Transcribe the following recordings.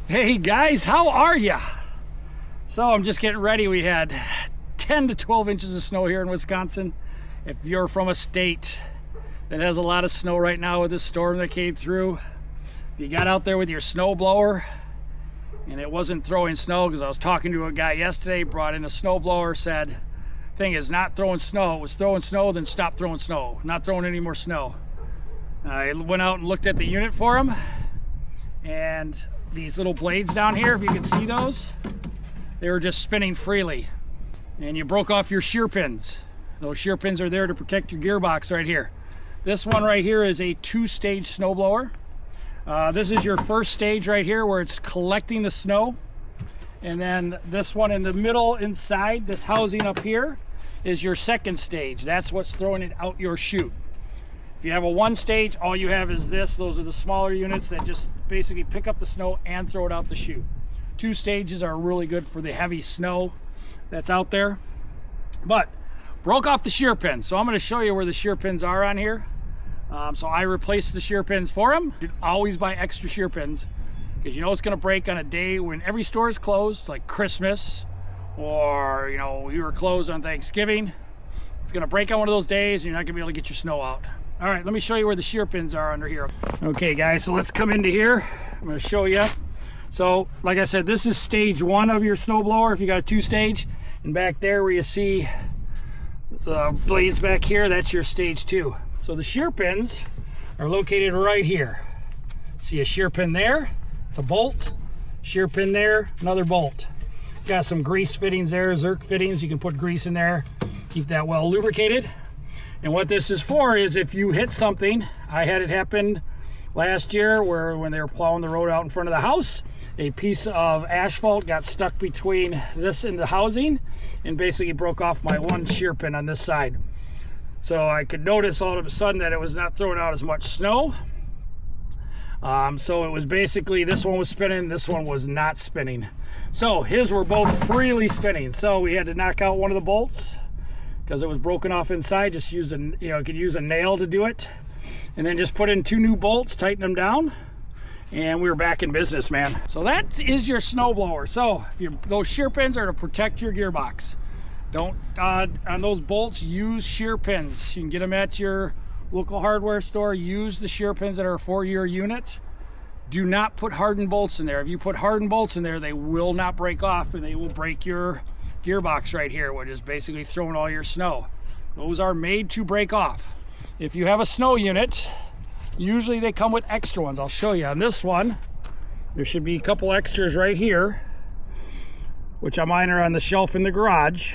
Hey guys, how are ya? So I'm just getting ready. We had 10 to 12 inches of snow here in Wisconsin. If you're from a state that has a lot of snow right now with this storm that came through, if you got out there with your snow blower and it wasn't throwing snow, because I was talking to a guy yesterday, brought in a snow blower, said thing is not throwing snow. It was throwing snow, then stopped throwing snow, not throwing any more snow. I went out and looked at the unit for him, and these little blades down here, if you can see those, they were just spinning freely. And you broke off your shear pins. Those shear pins are there to protect your gearbox right here. This one right here is a 2-stage snowblower. This is your first stage right here where it's collecting the snow. And then this one in the middle inside, this housing up here, is your second stage. That's what's throwing it out your chute. If you have a 1-stage, all you have is this. Those are the smaller units that just basically pick up the snow and throw it out the chute. 2 stages are really good for the heavy snow that's out there. But broke off the shear pins, so I'm going to show you where the shear pins are on here. So I replaced the shear pins for him. You always buy extra shear pins, because you know it's going to break on a day when every store is closed, like Christmas, or you know, we were closed on Thanksgiving. It's going to break on one of those days and you're not going to be able to get your snow out. All right, let me show you where the shear pins are under here. Okay guys, so let's come into here. I'm going to show you. So like I said, this is stage 1 of your snowblower if you got a 2-stage. And back there where you see the blades back here, that's your stage 2. So the shear pins are located right here. See a shear pin there? It's a bolt. Shear pin there, another bolt. Got some grease fittings there, Zerk fittings. You can put grease in there, keep that well lubricated. And what this is for is if you hit something, I had it happen last year where when they were plowing the road out in front of the house, a piece of asphalt got stuck between this and the housing and basically broke off my one shear pin on this side. So I could notice all of a sudden that it was not throwing out as much snow. So it was basically, this one was spinning, this one was not spinning. So his were both freely spinning. So we had to knock out one of the bolts because it was broken off inside. Just use a, you could use a nail to do it, and then just put in 2 new bolts, tighten them down, and we were back in business, man. So that is your snowblower. So if those shear pins are to protect your gearbox. Don't on those bolts, use shear pins. You can get them at your local hardware store. Use the shear pins that are for your unit. Do not put hardened bolts in there. If you put hardened bolts in there, they will not break off, and they will break your gearbox right here, which is basically throwing all your snow. Those are made to break off. If you have a snow unit, usually they come with extra ones. I'll show you on this one. There should be a couple extras right here, which mine are on the shelf in the garage,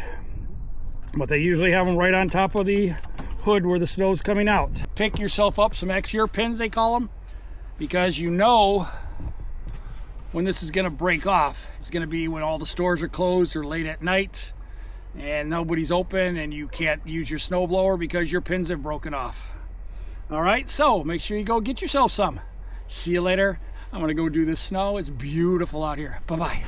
but they usually have them right on top of the hood where the snow's coming out. Pick yourself up some extra pins, they call them, because you know when this is going to break off. It's going to be when all the stores are closed or late at night and nobody's open and you can't use your snowblower because your pins have broken off. All right, so make sure you go get yourself some. See you later. I'm going to go do this snow. It's beautiful out here. Bye-bye.